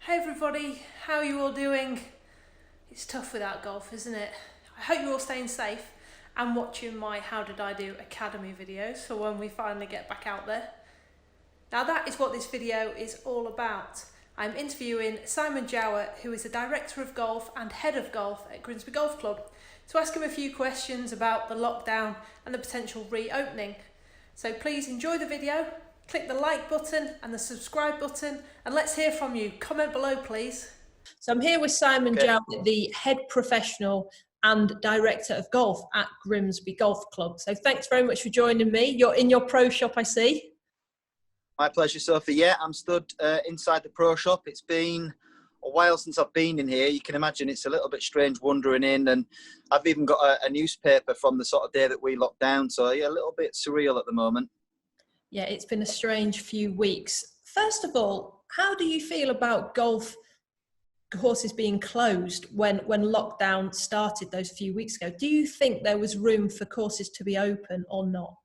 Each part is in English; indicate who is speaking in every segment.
Speaker 1: Hey everybody, how are you all doing? It's tough without golf, isn't it? I hope you're all staying safe and watching my How Did I Do Academy videos for when we finally get back out there. Now that is what this video is all about. I'm interviewing Simon Jowitt, who is the Director of Golf and Head of Golf at Grimsby Golf Club, to ask him a few questions about the lockdown and the potential reopening. So please enjoy the video, click the like button and the subscribe button, and let's hear from you. Comment below, please. So I'm here with Simon Jowitt, the Head Professional and Director of Golf at Grimsby Golf Club. So thanks very much for joining me. You're in your pro shop, I see.
Speaker 2: My pleasure, Sophie. Yeah, I'm stood inside the pro shop. It's been a while since I've been in here. You can imagine it's a little bit strange wandering in, and I've even got a newspaper from the sort of day that we locked down. So yeah, a little bit surreal at the moment.
Speaker 1: Yeah, it's been a strange few weeks. First of all, how do you feel about golf courses being closed when lockdown started those few weeks ago? Do you think there was room for courses to be open or not?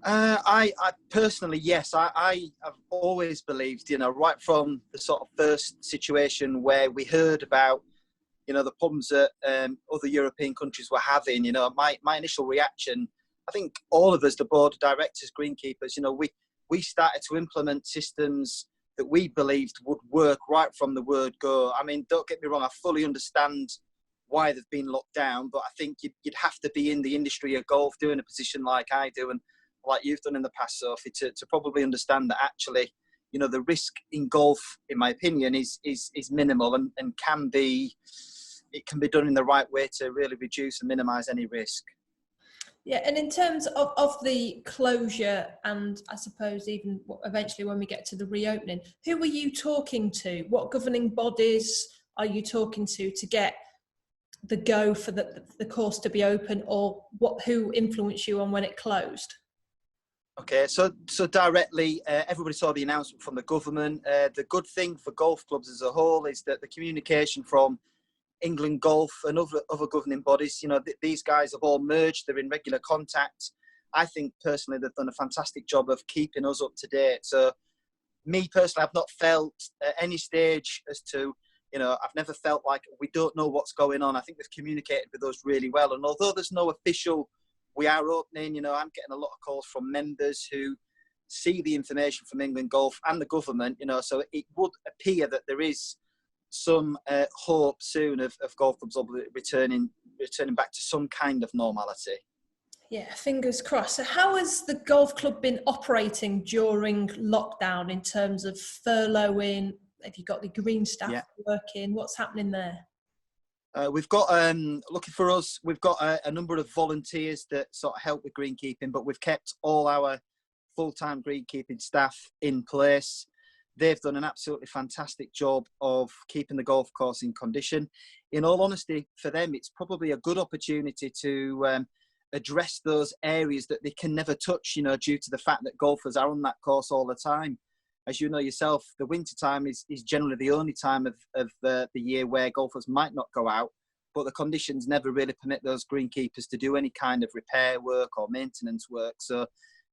Speaker 2: I personally, yes, I have always believed, right from the sort of first situation where we heard about, the problems that other European countries were having, my initial reaction, I think all of us, the board of directors, greenkeepers, we started to implement systems that we believed would work right from the word go. I mean, don't get me wrong, I fully understand why they've been locked down, but I think you'd have to be in the industry of golf, doing a position like I do, and like you've done in the past, Sophie, to probably understand that actually, the risk in golf, in my opinion, is minimal and it can be done in the right way to really reduce and minimise any risk.
Speaker 1: Yeah, and in terms of the closure, and I suppose even eventually when we get to the reopening, who are you talking to? What governing bodies are you talking to get the go for the course to be open, or who influenced you on when it closed?
Speaker 2: Okay, so directly, everybody saw the announcement from the government. The good thing for golf clubs as a whole is that the communication from England Golf and other governing bodies, these guys have all merged. They're in regular contact. I think personally they've done a fantastic job of keeping us up to date. So me personally, I've not felt at any stage as to, I've never felt like we don't know what's going on. I think they've communicated with us really well. And although there's no official we are opening, I'm getting a lot of calls from members who see the information from England Golf and the government, so it would appear that there is some hope soon of golf clubs returning back to some kind of normality.
Speaker 1: Yeah, fingers crossed. So how has the golf club been operating during lockdown in terms of furloughing? Have you got the green staff working? What's happening there?
Speaker 2: We've got, lucky for us, we've got a number of volunteers that sort of help with greenkeeping, but we've kept all our full-time greenkeeping staff in place. They've done an absolutely fantastic job of keeping the golf course in condition. In all honesty, for them, it's probably a good opportunity to address those areas that they can never touch, due to the fact that golfers are on that course all the time. As you know yourself, the winter time is generally the only time of the year where golfers might not go out, but the conditions never really permit those greenkeepers to do any kind of repair work or maintenance work. So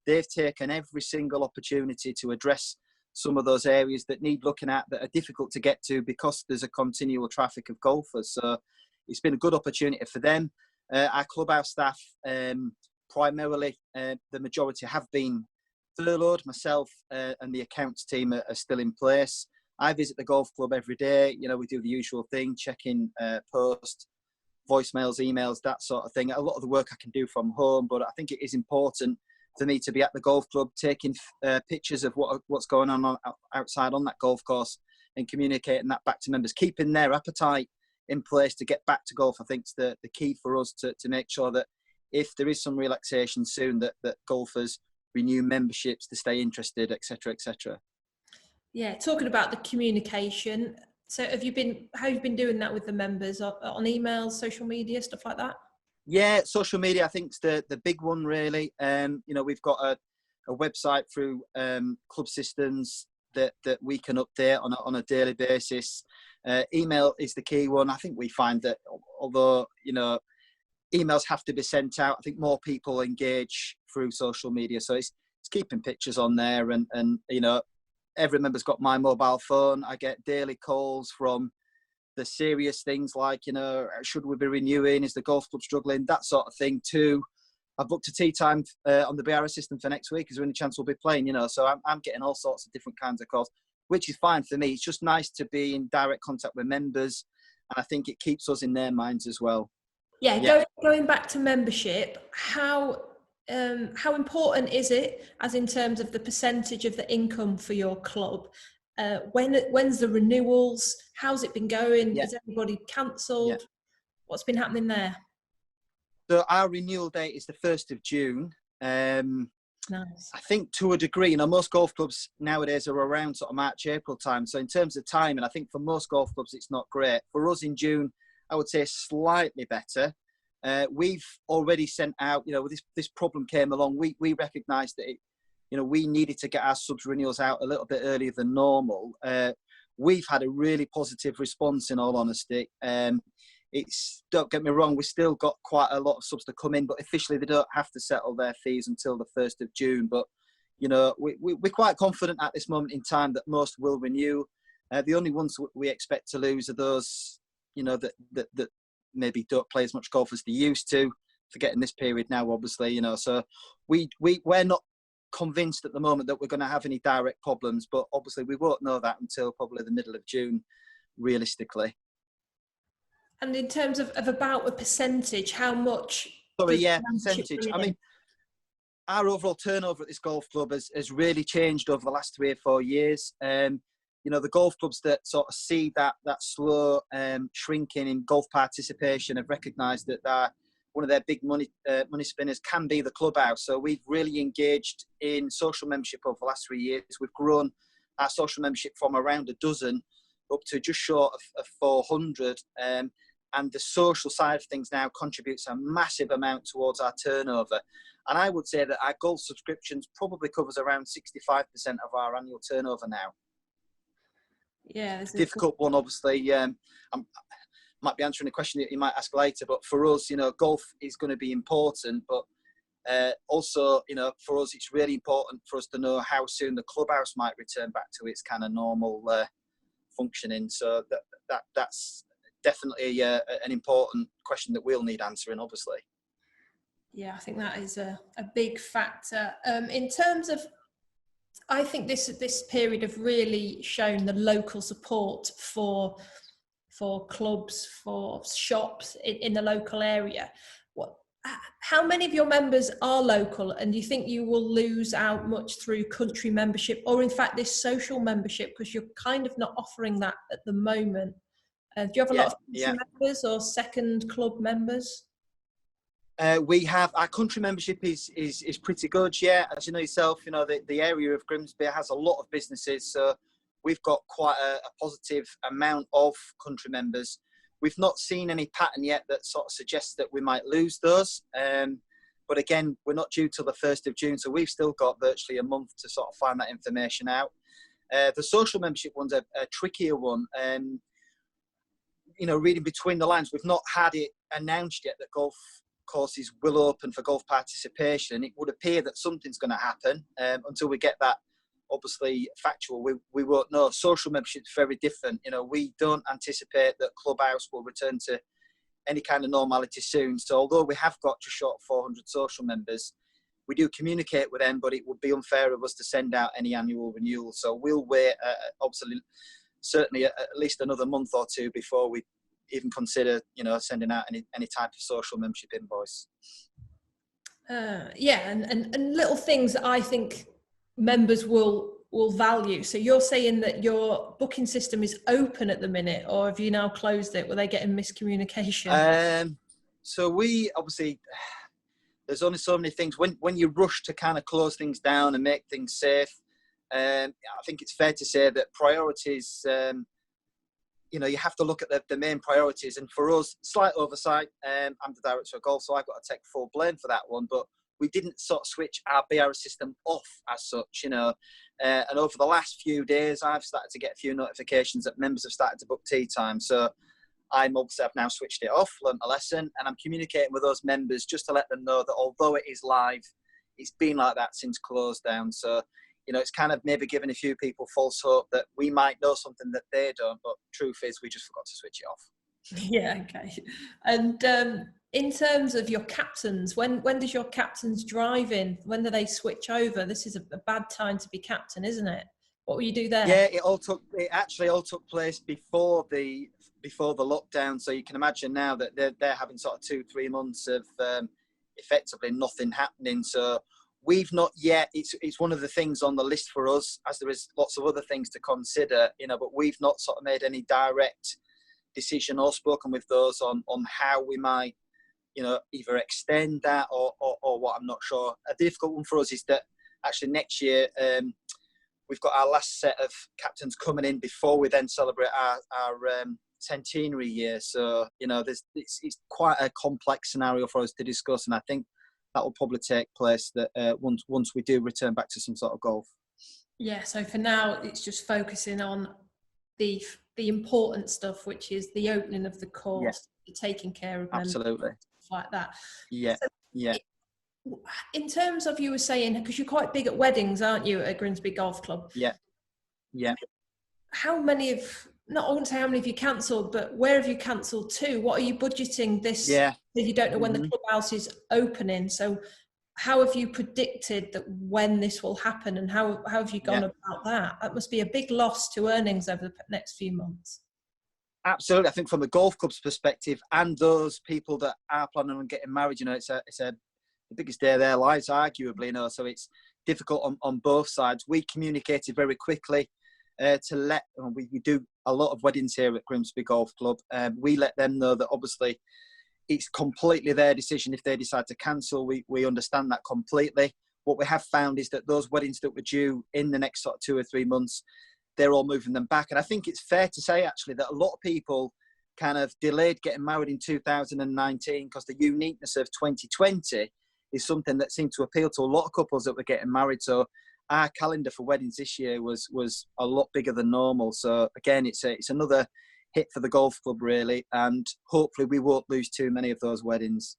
Speaker 2: they've taken every single opportunity to address some of those areas that need looking at, that are difficult to get to because there's a continual traffic of golfers. So it's been a good opportunity for them. Our clubhouse staff, primarily, the majority have been furloughed. Myself and the accounts team are still in place. I visit the golf club every day. We do the usual thing, checking post, voicemails, emails, that sort of thing. A lot of the work I can do from home, but I think it is important for me to be at the golf club, taking pictures of what's going on outside on that golf course and communicating that back to members, keeping their appetite in place to get back to golf. I think is the key for us to make sure that if there is some relaxation soon, that golfers renew memberships to stay interested, etc., etc.
Speaker 1: Yeah, talking about the communication. So how have you been doing that with the members on emails, social media, stuff like that?
Speaker 2: Yeah, social media, I think, is the big one, really. We've got a website through club systems that we can update on a daily basis. Email is the key one. I think we find that although, emails have to be sent out, I think more people engage through social media. So it's keeping pictures on there and every member's got my mobile phone. I get daily calls from the serious things like, you know, should we be renewing? Is the golf club struggling? That sort of thing too. I've booked a tee time on the BRS system for next week. Is there any chance we'll be playing? You know, so I'm getting all sorts of different kinds of calls, which is fine for me. It's just nice to be in direct contact with members, and I think it keeps us in their minds as well.
Speaker 3: Yeah. Going back to membership, how important is it, as in terms of the percentage of the income for your club? When's the renewals? How's it been going?
Speaker 2: Yeah.
Speaker 3: Has anybody cancelled?
Speaker 2: Yeah.
Speaker 3: What's been happening there?
Speaker 2: So our renewal date is the 1st of June.
Speaker 3: Nice.
Speaker 2: I think to a degree, you know, most golf clubs nowadays are around sort of March, April time. So in terms of timing, I think for most golf clubs, it's not great. For us in June, I would say slightly better. We've already sent out, you know, this problem came along. We recognised that, you know, we needed to get our subs renewals out a little bit earlier than normal. We've had a really positive response, in all honesty. Don't get me wrong, we've still got quite a lot of subs to come in, but officially they don't have to settle their fees until the 1st of June. But, you know, we're quite confident at this moment in time that most will renew. The only ones we expect to lose are those, you know, that maybe don't play as much golf as they used to, forgetting this period now, obviously, you know. So we're not convinced at the moment that we're going to have any direct problems, but obviously we won't know that until probably the middle of June, realistically.
Speaker 3: And in terms of about a percentage, how much?
Speaker 2: Sorry, yeah, percentage. I mean, our overall turnover at this golf club has really changed over the last 3 or 4 years. You know, the golf clubs that sort of see that slow shrinking in golf participation have recognised that one of their big money spinners can be the clubhouse. So we've really engaged in social membership over the last 3 years. We've grown our social membership from around a dozen up to just short of 400. And the social side of things now contributes a massive amount towards our turnover. And I would say that our golf subscriptions probably covers around 65% of our annual turnover now.
Speaker 3: Yeah, it's
Speaker 2: a difficult one, obviously. I might be answering a question that you might ask later, but for us, you know, golf is going to be important. But also, you know, for us, it's really important for us to know how soon the clubhouse might return back to its kind of normal functioning. So that's definitely an important question that we'll need answering, obviously.
Speaker 3: Yeah, I think that is a big factor. In terms of, I think this period have really shown the local support for clubs, for shops in the local area. How many of your members are local, and do you think you will lose out much through country membership, or in fact this social membership, because you're kind of not offering that at the moment? Do you have a lot of country members or second club members?
Speaker 2: We have, our country membership is pretty good, yeah. As you know yourself, you know, the area of Grimsby has a lot of businesses, so we've got quite a positive amount of country members. We've not seen any pattern yet that sort of suggests that we might lose those. But again, we're not due till the 1st of June, so we've still got virtually a month to sort of find that information out. The social membership one's a trickier one. You know, reading between the lines, we've not had it announced yet that golf courses will open for golf participation. It would appear that something's going to happen. Until we get that, obviously, factual, we won't know. Social membership's very different. You know, we don't anticipate that Clubhouse will return to any kind of normality soon. So although we have got just short of 400 social members, we do communicate with them, but it would be unfair of us to send out any annual renewal. So we'll wait, obviously, certainly at least another month or two before we even consider, you know, sending out any type of social membership invoice.
Speaker 3: Yeah, and little things that I think members will value. So you're saying that your booking system is open at the minute, or have you now closed it? Were they getting miscommunication?
Speaker 2: So we obviously, there's only so many things. When you rush to kind of close things down and make things safe, I think it's fair to say that priorities, you know, you have to look at the main priorities. And for us, slight oversight. I'm the director of golf, so I've got to take full blame for that one. But we didn't sort of switch our BR system off as such, you know. And over the last few days, I've started to get a few notifications that members have started to book tee time. So I've now switched it off, learnt a lesson, and I'm communicating with those members just to let them know that although it is live, it's been like that since close down. So you know, it's kind of maybe giving a few people false hope that we might know something that they don't, but truth is we just forgot to switch it off.
Speaker 3: Yeah, okay. And in terms of your captains, when does your captain's drive in? When do they switch over? This is a bad time to be captain, isn't it? What will you do there?
Speaker 2: Yeah, it actually all took place before the lockdown. So you can imagine now that they're having sort of 2-3 months of effectively nothing happening. So we've not yet. It's one of the things on the list for us, as there is lots of other things to consider, you know. But we've not sort of made any direct decision or spoken with those on how we might, you know, either extend that or what. I'm not sure. A difficult one for us is that actually next year we've got our last set of captains coming in before we then celebrate our centenary year. So, you know, it's quite a complex scenario for us to discuss, and I think that will probably take place that once we do return back to some sort of golf.
Speaker 3: Yeah, so for now it's just focusing on the important stuff, which is the opening of the course, the taking care of members,
Speaker 2: Absolutely,
Speaker 3: stuff like that.
Speaker 2: yeah.
Speaker 3: So
Speaker 2: Yeah.
Speaker 3: in terms of, you were saying, because you're quite big at weddings, aren't you, at Grimsby Golf Club?
Speaker 2: Yeah.
Speaker 3: How many of, not, I wouldn't say how many have you cancelled, but where have you cancelled to? What are you budgeting this?
Speaker 2: Yeah.
Speaker 3: Because you don't know when the clubhouse is opening. So how have you predicted that when this will happen, and how have you gone about that? That must be a big loss to earnings over the next few months.
Speaker 2: Absolutely. I think from the golf club's perspective and those people that are planning on getting married, you know, it's the biggest day of their lives, arguably, you know, so it's difficult on both sides. We communicated very quickly to let, we do a lot of weddings here at Grimsby Golf Club. We let them know that obviously it's completely their decision if they decide to cancel. We understand that completely. What we have found is that those weddings that were due in the next sort of 2 or 3 months, they're all moving them back. And I think it's fair to say, actually, that a lot of people kind of delayed getting married in 2019 because the uniqueness of 2020 is something that seemed to appeal to a lot of couples that were getting married. So our calendar for weddings this year was a lot bigger than normal. So again, it's another hit for the golf club, really, and hopefully we won't lose too many of those weddings.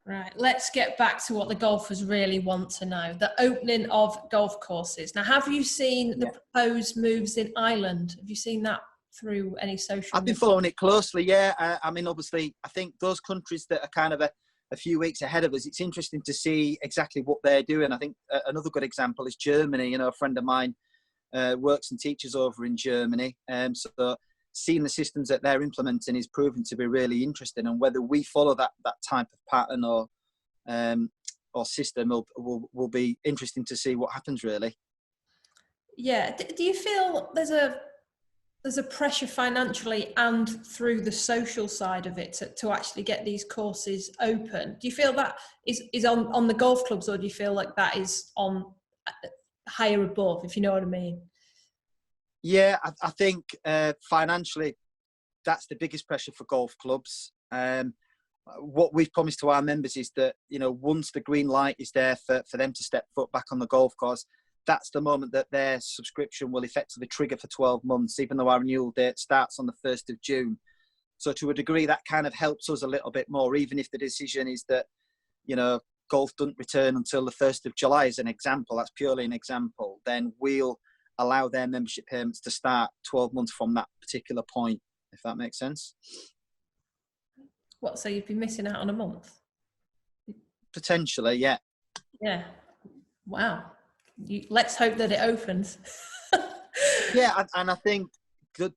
Speaker 3: Right, let's get back to what the golfers really want to know, the opening of golf courses. Now, have you seen the proposed moves in Ireland? Have you seen that through any social
Speaker 2: I've been
Speaker 3: media?
Speaker 2: following it closely, yeah. I mean, obviously, I think those countries that are kind of a few weeks ahead of us, it's interesting to see exactly what they're doing. I think another good example is Germany. You know, a friend of mine works and teaches over in Germany. So seeing the systems that they're implementing is proving to be really interesting, and whether we follow that type of pattern or system will be interesting to see what happens, really.
Speaker 3: Yeah, do you feel there's a pressure financially and through the social side of it to actually get these courses open? Do you feel that is on the golf clubs, or do you feel like that is on higher above, if you know what I mean?
Speaker 2: Yeah, I think financially, that's the biggest pressure for golf clubs. What we've promised to our members is that, you know, once the green light is there for them to step foot back on the golf course, that's the moment that their subscription will effectively trigger for 12 months, even though our renewal date starts on the 1st of June. So to a degree, that kind of helps us a little bit more, even if the decision is that, you know, golf doesn't return until the 1st of July, as an example. That's purely an example. Then we'll allow their membership payments to start 12 months from that particular point, if that makes sense.
Speaker 3: What, so you'd be missing out on a month?
Speaker 2: Potentially, yeah.
Speaker 3: Yeah. Wow. Let's hope that it opens.
Speaker 2: Yeah, and I think,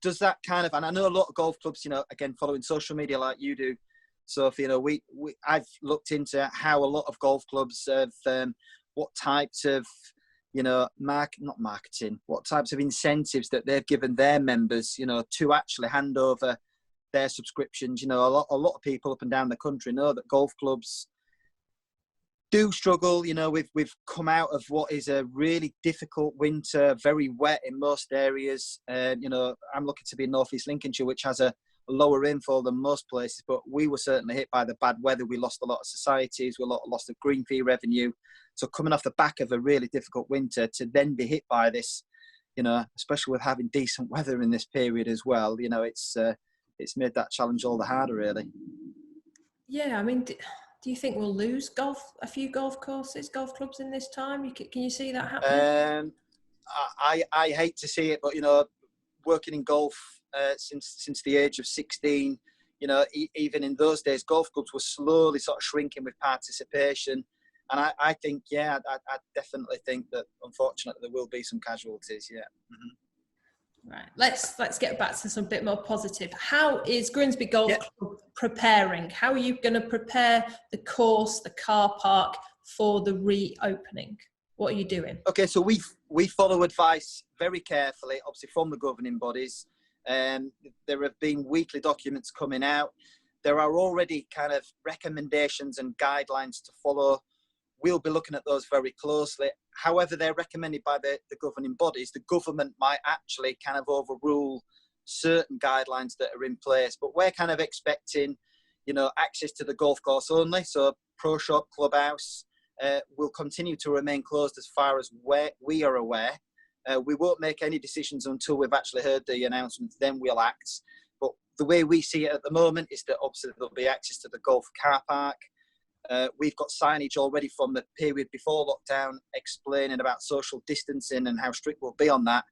Speaker 2: does that kind of, and I know a lot of golf clubs, you know, again, following social media like you do, Sophie, you know, I've looked into how a lot of golf clubs have, what types of, you know, what types of incentives that they've given their members, you know, to actually hand over their subscriptions. You know, a lot of people up and down the country know that golf clubs do struggle. You know, we've come out of what is a really difficult winter, very wet in most areas. You know, I'm lucky to be in North East Lincolnshire, which has a lower rainfall than most places, but we were certainly hit by the bad weather. We lost a lot of societies, we lost the green fee revenue. So coming off the back of a really difficult winter to then be hit by this, you know, especially with having decent weather in this period as well, you know, it's made that challenge all the harder, really.
Speaker 3: Yeah, I mean, do Do you think we'll lose a few golf clubs in this time? Can you see that happening?
Speaker 2: I hate to see it, but working in golf since the age of 16, even in those days, golf clubs were slowly sort of shrinking with participation. And I think, I definitely think that, unfortunately, there will be some casualties, yeah. Mm-hmm.
Speaker 3: Right, let's get back to some bit more positive. How is Grimsby Golf Club preparing? How are you going to prepare the course, the car park for the reopening? What are you doing?
Speaker 2: Okay, so we follow advice very carefully, obviously from the governing bodies. There have been weekly documents coming out. There are already kind of recommendations and guidelines to follow. We'll be looking at those very closely. However, they're recommended by the governing bodies. The government might actually kind of overrule certain guidelines that are in place, but we're kind of expecting, access to the golf course only. So pro shop, clubhouse will continue to remain closed as far as we are aware. We won't make any decisions until we've actually heard the announcements, then we'll act. But the way we see it at the moment is that obviously there'll be access to the golf car park. We've got signage already from the period before lockdown explaining about social distancing and how strict we'll be on that.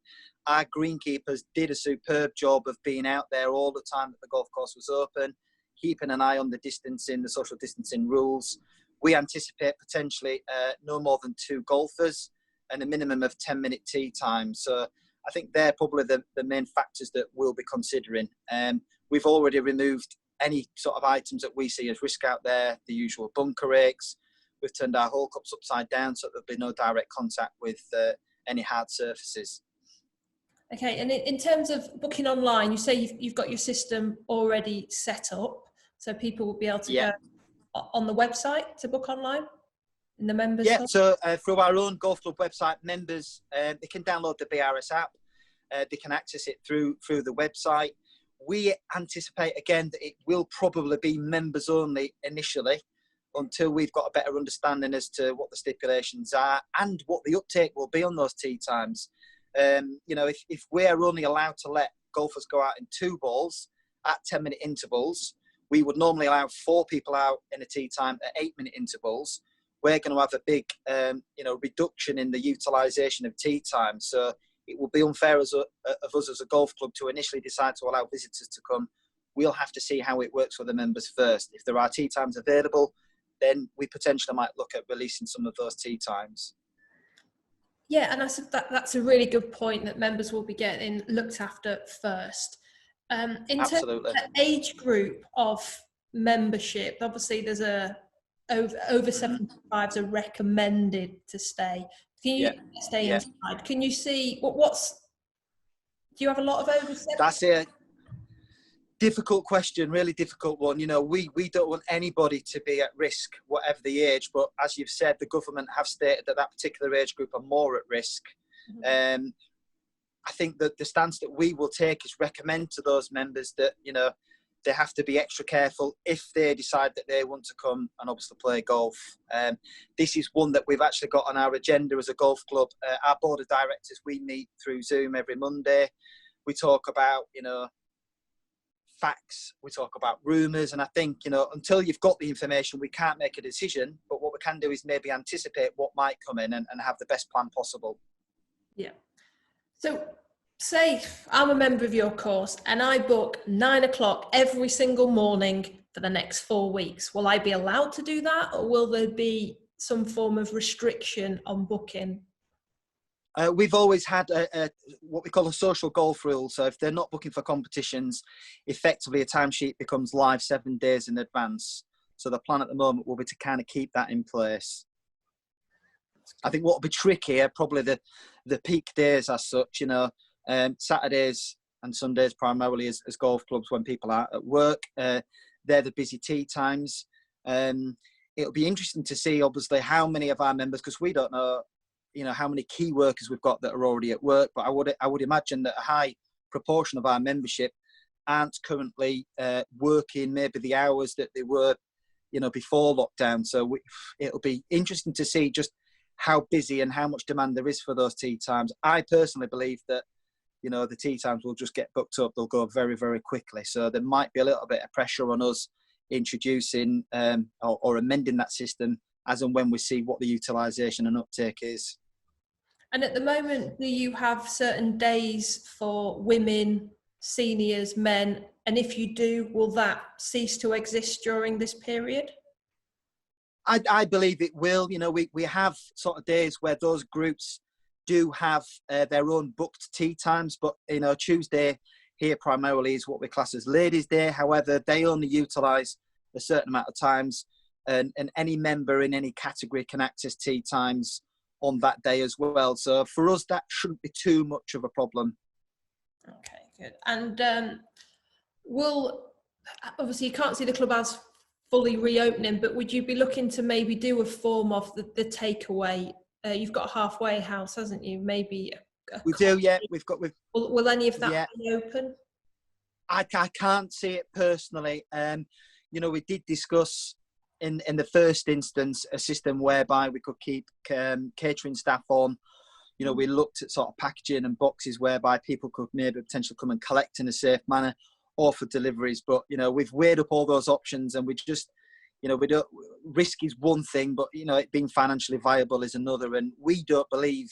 Speaker 2: Our greenkeepers did a superb job of being out there all the time that the golf course was open, keeping an eye on the distancing, the social distancing rules. We anticipate potentially no more than 2 golfers and a minimum of 10-minute tee time. So I think they're probably the main factors that we'll be considering. We've already removed any sort of items that we see as risk out there, the usual bunker rakes. We've turned our hole cups upside down so there'll be no direct contact with any hard surfaces.
Speaker 3: Okay, and in terms of booking online, you say you've got your system already set up, so people will be able to go on the website to book online in the members hub?
Speaker 2: So through our own golf club website, members they can download the BRS app. They can access it through the website. We anticipate again that it will probably be members only initially until we've got a better understanding as to what the stipulations are and what the uptake will be on those tee times. If we're only allowed to let golfers go out in 2 balls at 10-minute intervals, we would normally allow 4 people out in a tee time at 8-minute intervals. We're going to have a big, reduction in the utilisation of tee time. So it will be unfair of us as a golf club to initially decide to allow visitors to come. We'll have to see how it works for the members first. If there are tee times available, then we potentially might look at releasing some of those tee times.
Speaker 3: Yeah, and that's a really good point, that members will be getting looked after first. In
Speaker 2: Absolutely.
Speaker 3: terms of the age group of membership, obviously there's over 75s are recommended to stay. Can you stay inside? Can you see do you have a lot of over 70s?
Speaker 2: That's a difficult question, really difficult one. We don't want anybody to be at risk, whatever the age, but as you've said, the government have stated that particular age group are more at risk. Mm-hmm. I think that the stance that we will take is recommend to those members that, they have to be extra careful if they decide that they want to come and obviously play golf. This is one that we've actually got on our agenda as a golf club. Our board of directors, we meet through Zoom every Monday. We talk about, facts, we talk about rumours, and I think, until you've got the information, we can't make a decision, but what we can do is maybe anticipate what might come in and have the best plan possible.
Speaker 3: Yeah. So say I'm a member of your course and I book 9 o'clock every single morning for the next 4 weeks. Will I be allowed to do that, or will there be some form of restriction on booking?
Speaker 2: We've always had what we call a social golf rule. So if they're not booking for competitions, effectively a timesheet becomes live 7 days in advance. So the plan at the moment will be to kind of keep that in place. I think what will be tricky are probably the peak days as such, Saturdays and Sundays primarily as golf clubs when people are at work. They're the busy tee times. It'll be interesting to see, obviously, how many of our members, because we don't know, how many key workers we've got that are already at work, but I would imagine that a high proportion of our membership aren't currently working maybe the hours that they were, before lockdown. So it'll be interesting to see just how busy and how much demand there is for those tee times. I personally believe that, the tee times will just get booked up. They'll go very, very quickly. So there might be a little bit of pressure on us introducing or amending that system as and when we see what the utilisation and uptake is.
Speaker 3: And at the moment, do you have certain days for women, seniors, men? And if you do, will that cease to exist during this period?
Speaker 2: I believe it will. You know, we have sort of days where those groups do have their own booked tea times, but, you know, Tuesday here primarily is what we class as Ladies' Day. However, they only utilise a certain amount of times, and any member in any category can access tea times on that day as well. So for us, that shouldn't be too much of a problem.
Speaker 3: Okay, good. And obviously you can't see the club as fully reopening, but would you be looking to maybe do a form of the takeaway? You've got a halfway house, hasn't you? Maybe
Speaker 2: we do, yeah.
Speaker 3: Will any of that
Speaker 2: yeah.
Speaker 3: be open?
Speaker 2: I can't see it personally. You know, we did discuss in the first instance a system whereby we could keep catering staff on. You know, we looked at sort of packaging and boxes whereby people could maybe potentially come and collect in a safe manner, or for deliveries. But, you know, we've weighed up all those options, and we just, you know, we don't, risk is one thing, but, you know, it being financially viable is another. And we don't believe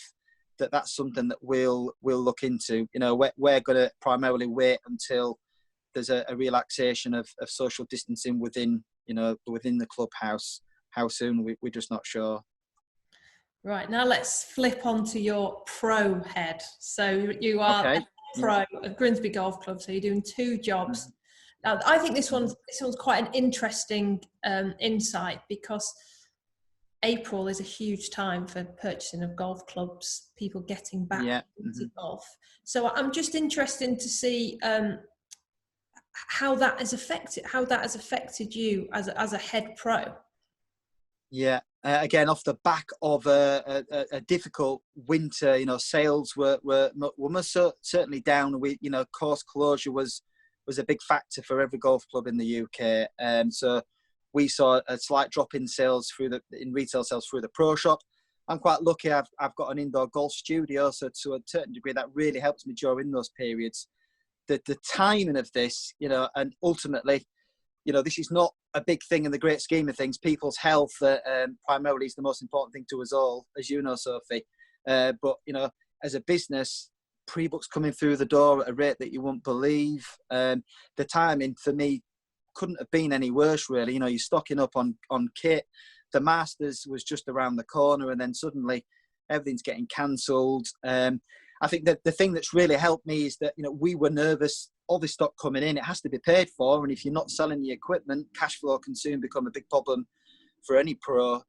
Speaker 2: that that's something that we'll look into. You know, we're going to primarily wait until there's a relaxation of social distancing within the clubhouse. How soon, we're just not sure.
Speaker 3: Right, now let's flip onto your pro head. So you are
Speaker 2: okay.
Speaker 3: pro at Grimsby Golf Club, so you're doing two jobs. Now, I think this one's quite an interesting insight, because April is a huge time for purchasing of golf clubs, people getting back into golf. So I'm just interested to see how that has affected you as a head pro.
Speaker 2: Yeah, again, off the back of a difficult winter, you know, sales were most certainly down. You know, course closure was a big factor for every golf club in the UK. So we saw a slight drop in sales in retail sales through the pro shop. I'm quite lucky. I've got an indoor golf studio, so to a certain degree that really helps me during those periods. The timing of this, you know, and ultimately, you know, this is not a big thing in the great scheme of things. People's health primarily is the most important thing to us all, as you know, Sophie. But, you know, as a business, pre-books coming through the door at a rate that you won't believe. The timing for me couldn't have been any worse, really. You know, you're stocking up on kit. The Masters was just around the corner, and then suddenly everything's getting cancelled. I think that the thing that's really helped me is that, you know, we were nervous. All this stock coming in, it has to be paid for. And if you're not selling the equipment, cash flow can soon become a big problem for any pro.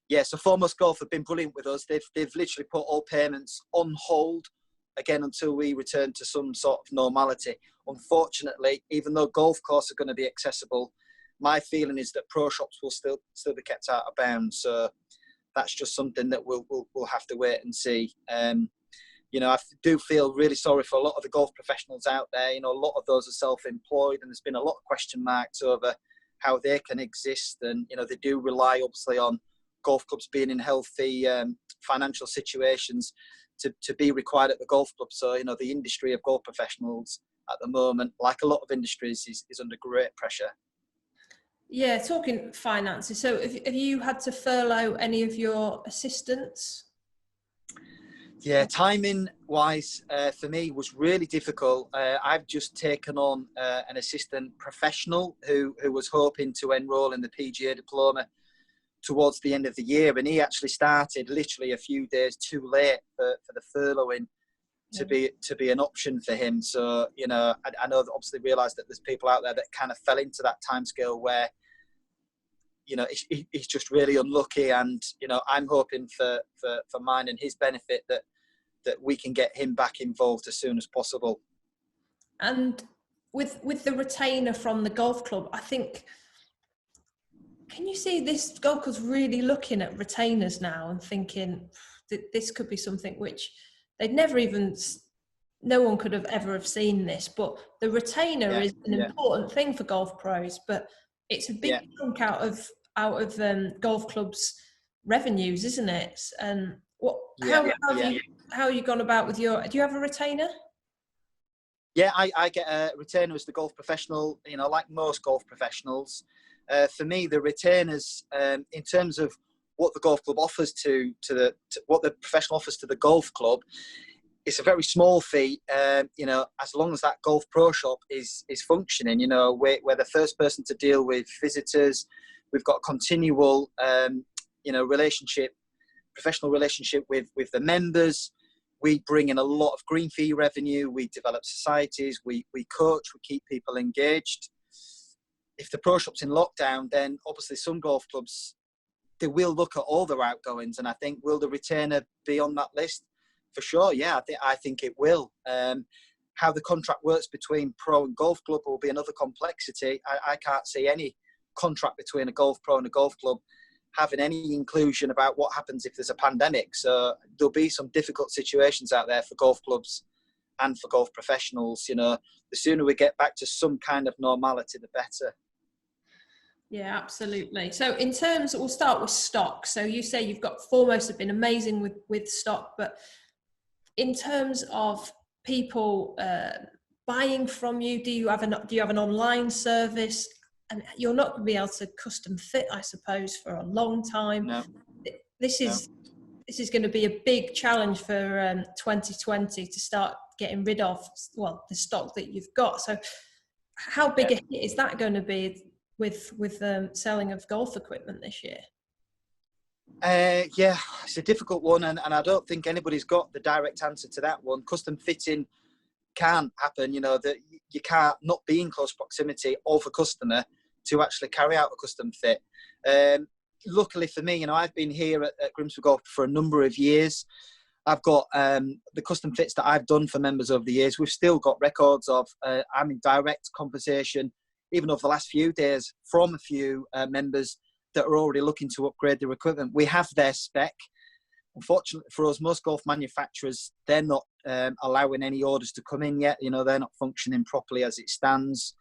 Speaker 2: Yeah, so Foremost Golf have been brilliant with us. They've literally put all payments on hold, again, until we return to some sort of normality. Unfortunately, even though golf courses are going to be accessible, my feeling is that pro shops will still be kept out of bounds. So that's just something that we'll have to wait and see. You know, I do feel really sorry for a lot of the golf professionals out there. You know, a lot of those are self-employed, and there's been a lot of question marks over how they can exist. And, you know, they do rely obviously on golf clubs being in healthy financial situations to be required at the golf club. So, you know, the industry of golf professionals at the moment, like a lot of industries, is under great pressure. Yeah,
Speaker 3: talking finances. So have you had to furlough any of your assistants?
Speaker 2: Yeah, timing wise for me was really difficult. I've just taken on an assistant professional who was hoping to enrol in the PGA diploma towards the end of the year, and he actually started literally a few days too late for the furloughing to be an option for him. So, you know, I know that obviously realised that there's people out there that kind of fell into that timescale where, you know, he's just really unlucky. And, you know, I'm hoping for mine and his benefit that we can get him back involved as soon as possible.
Speaker 3: And with the retainer from the golf club, I think, can you see this golf club's really looking at retainers now and thinking that this could be something which they'd never even, no one could have ever have seen this, but the retainer is an important thing for golf pros, but it's a big chunk out of golf clubs' revenues, isn't it? And how have you gone about with do you have a retainer?
Speaker 2: Yeah, I get a retainer as the golf professional, you know, like most golf professionals. For me, the retainers, in terms of what the golf club offers what the professional offers to the golf club, it's a very small fee. You know, as long as that golf pro shop is functioning, you know, we're the first person to deal with visitors. We've got a continual, you know, professional relationship with the members. We bring in a lot of green fee revenue. We develop societies. We coach. We keep people engaged. If the pro shop's in lockdown, then obviously some golf clubs, they will look at all their outgoings. And I think, will the retainer be on that list? For sure, yeah. I think it will. How the contract works between pro and golf club will be another complexity. I can't see any contract between a golf pro and a golf club having any inclusion about what happens if there's a pandemic. So there'll be some difficult situations out there for golf clubs and for golf professionals. You know, the sooner we get back to some kind of normality, the better.
Speaker 3: Yeah, absolutely. So in terms, we'll start with stock. So you say you've got Foremost have been amazing with stock, but in terms of people buying from you, do you have an online service? And you're not going to be able to custom fit, I suppose, for a long time.
Speaker 2: No.
Speaker 3: This is going to be a big challenge for 2020 to start getting rid of, well, the stock that you've got. So how big a hit is that going to be with selling of golf equipment this year?
Speaker 2: Yeah, it's a difficult one, and I don't think anybody's got the direct answer to that one. Custom fitting can happen, you know, that you can't not be in close proximity of a customer to actually carry out a custom fit. Luckily for me, you know, I've been here at Grimsby Golf for a number of years. I've got the custom fits that I've done for members over the years. We've still got records of, I'm in direct conversation, even over the last few days, from a few members that are already looking to upgrade their equipment. We have their spec. Unfortunately for us, most golf manufacturers, they're not allowing any orders to come in yet. You know, they're not functioning properly as it stands.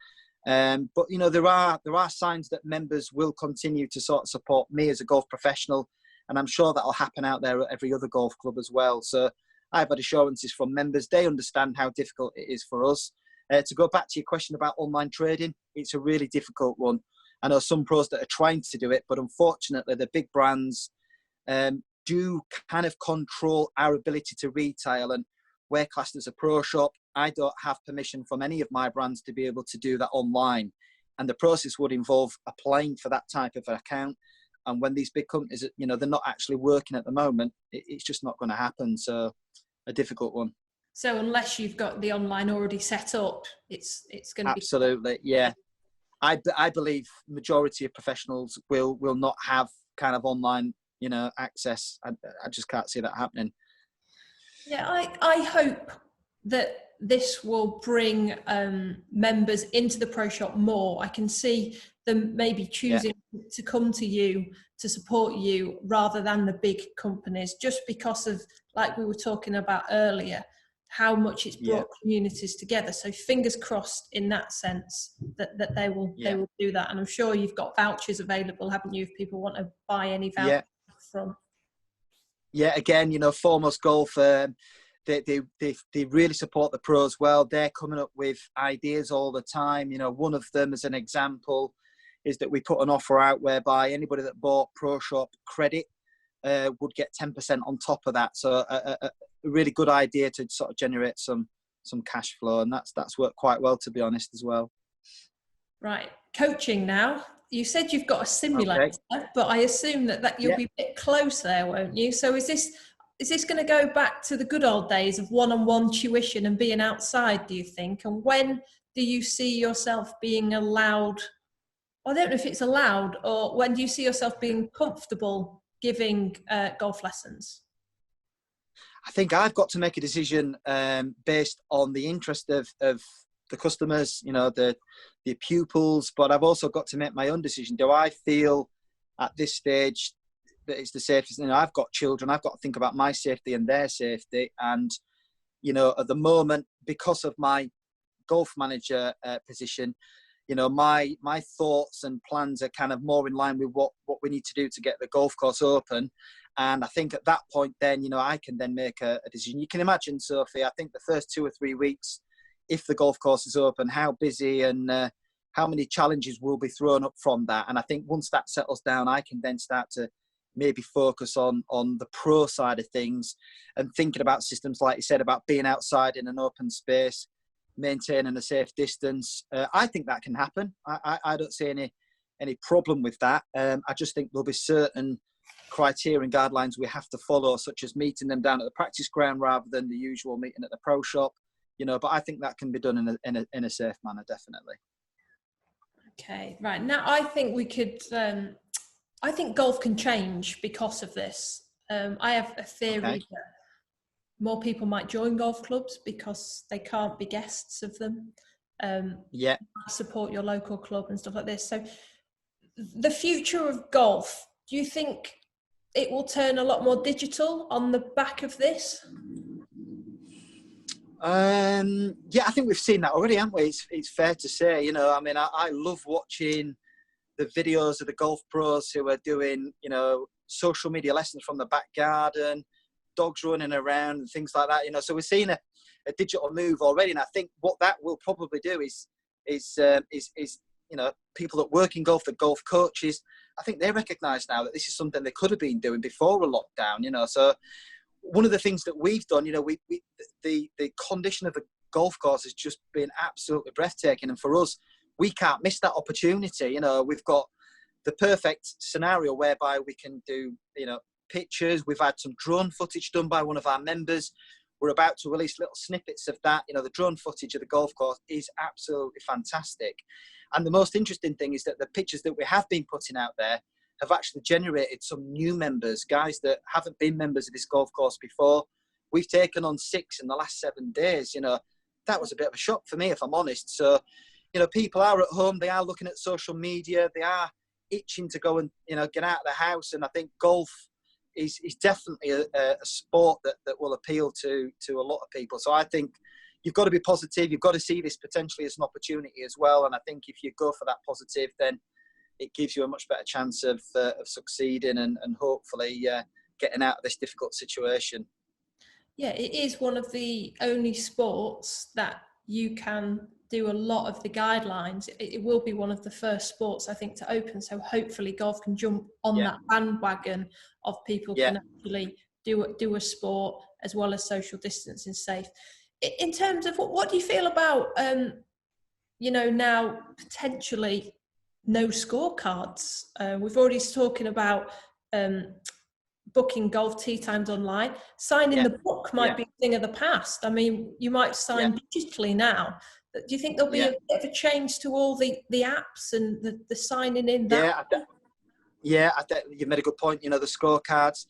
Speaker 2: But, you know, there are signs that members will continue to sort of support me as a golf professional. And I'm sure that'll happen out there at every other golf club as well. So I've had assurances from members. They understand how difficult it is for us. To go back to your question about online trading, it's a really difficult one. I know some pros that are trying to do it, but unfortunately the big brands do kind of control our ability to retail, and we're classed as a pro shop. I don't have permission from any of my brands to be able to do that online. And the process would involve applying for that type of account. And when these big companies, you know, they're not actually working at the moment, it's just not going to happen. So a difficult one.
Speaker 3: So unless you've got the online already set up, it's going to be...
Speaker 2: Absolutely, yeah. I believe majority of professionals will not have kind of online, you know, access. I just can't see that happening.
Speaker 3: Yeah, I hope that this will bring members into the pro shop more. I can see them maybe choosing to come to you to support you rather than the big companies, just because of, like we were talking about earlier, how much it's brought communities together. So fingers crossed in that sense that they will do that. And I'm sure you've got vouchers available, haven't you, if people want to buy any vouchers from? Yeah,
Speaker 2: again, you know, Foremost Golf, they really support the pros well. They're coming up with ideas all the time. You know, one of them, as an example, is that we put an offer out whereby anybody that bought Pro Shop credit would get 10% on top of that. So a really good idea to sort of generate some cash flow, and that's worked quite well, to be honest, as well.
Speaker 3: Right, coaching now. You said you've got a simulator, but I assume that you'll be a bit close there, won't you? So is this going to go back to the good old days of one-on-one tuition and being outside, do you think? And when do you see yourself being allowed, I don't know if it's allowed, or when do you see yourself being comfortable giving golf lessons?
Speaker 2: I think I've got to make a decision based on the interest of the customers, you know, the pupils, but I've also got to make my own decision. Do I feel at this stage that it's the safest? You know, I've got children, I've got to think about my safety and their safety. And, you know, at the moment, because of my golf manager position, you know, my thoughts and plans are kind of more in line with what we need to do to get the golf course open. And I think at that point, then, you know, I can then make a decision. You can imagine, Sophie, I think the first 2 or 3 weeks, if the golf course is open, how busy and how many challenges will be thrown up from that. And I think once that settles down, I can then start to maybe focus on the pro side of things and thinking about systems, like you said, about being outside in an open space, maintaining a safe distance. I think that can happen. I don't see any problem with that. I just think there'll be certain criteria and guidelines we have to follow, such as meeting them down at the practice ground rather than the usual meeting at the pro shop, but I think that can be done in a safe manner, definitely.
Speaker 3: Okay, right. Now I think we could, I think golf can change because of this. I have a theory that more people might join golf clubs because they can't be guests of them. Support your local club and stuff like this. So the future of golf, do you think it will turn a lot more digital on the back of this?
Speaker 2: Yeah, I think we've seen that already, haven't we? It's fair to say, I mean, I love watching the videos of the golf pros who are doing, social media lessons from the back garden, dogs running around and things like that, so we're seeing a digital move already. And I think what that will probably do is people that work in golf, the golf coaches, I think they recognise now that this is something they could have been doing before a lockdown, so one of the things that we've done, the condition of the golf course has just been absolutely breathtaking. And for us, we can't miss that opportunity. We've got the perfect scenario whereby we can do, pictures. We've had some drone footage done by one of our members. We're about to release little snippets of that. The drone footage of the golf course is absolutely fantastic. And the most interesting thing is that the pictures that we have been putting out there have actually generated some new members, guys that haven't been members of this golf course before. We've taken on 6 in the last 7 days. That was a bit of a shock for me, if I'm honest. So, people are at home, they are looking at social media, they are itching to go and, get out of the house. And I think golf is definitely a sport that will appeal to a lot of people. So I think you've got to be positive. You've got to see this potentially as an opportunity as well. And I think if you go for that positive, then it gives you a much better chance of succeeding and hopefully getting out of this difficult situation.
Speaker 3: Yeah, it is one of the only sports that you can do a lot of the guidelines. It will be one of the first sports, I think, to open. So hopefully golf can jump on that bandwagon of people can actually do a sport as well as social distancing safe. In terms of what do you feel about, now potentially no scorecards? We've already talking about booking golf tee times online. Signing the book might be a thing of the past. I mean, you might sign digitally now. Do you think there'll be a bit of a change to all the apps and the signing in?
Speaker 2: You've made a good point. The scorecards,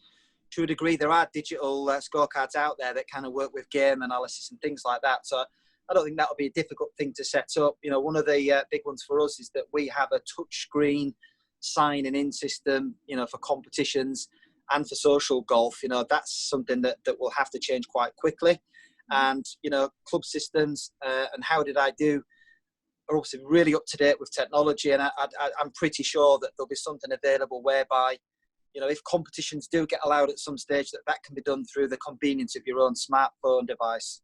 Speaker 2: to a degree, there are digital scorecards out there that kind of work with game analysis and things like that. So I don't think that'll be a difficult thing to set up. One of the big ones for us is that we have a touchscreen signing in system, for competitions and for social golf. That's something that will have to change quite quickly. And, club systems and HowDidiDo are obviously really up to date with technology. And I'm pretty sure that there'll be something available whereby, if competitions do get allowed at some stage, that can be done through the convenience of your own smartphone device.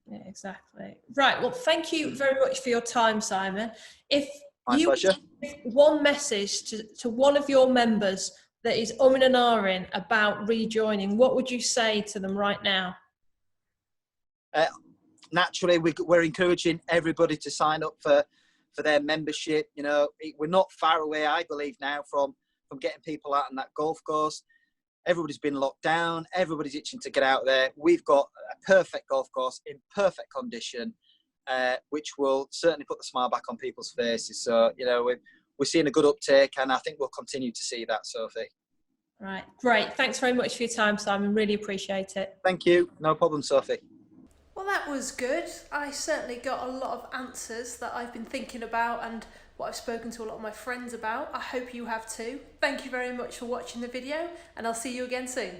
Speaker 3: Yeah, exactly. Right. Well, thank you very much for your time, Simon. If
Speaker 2: My pleasure.
Speaker 3: Give one message to one of your members that is umming and ahhing about rejoining, what would you say to them right now?
Speaker 2: Naturally, we're encouraging everybody to sign up for their membership. We're not far away, I believe, now from getting people out on that golf course. Everybody's been locked down. Everybody's itching to get out there. We've got a perfect golf course in perfect condition, which will certainly put the smile back on people's faces. So, we're seeing a good uptake, and I think we'll continue to see that, Sophie.
Speaker 3: Right. Great. Thanks very much for your time, Simon. Really appreciate it.
Speaker 2: Thank you. No problem, Sophie.
Speaker 1: Well, that was good. I certainly got a lot of answers that I've been thinking about and what I've spoken to a lot of my friends about. I hope you have too. Thank you very much for watching the video, and I'll see you again soon.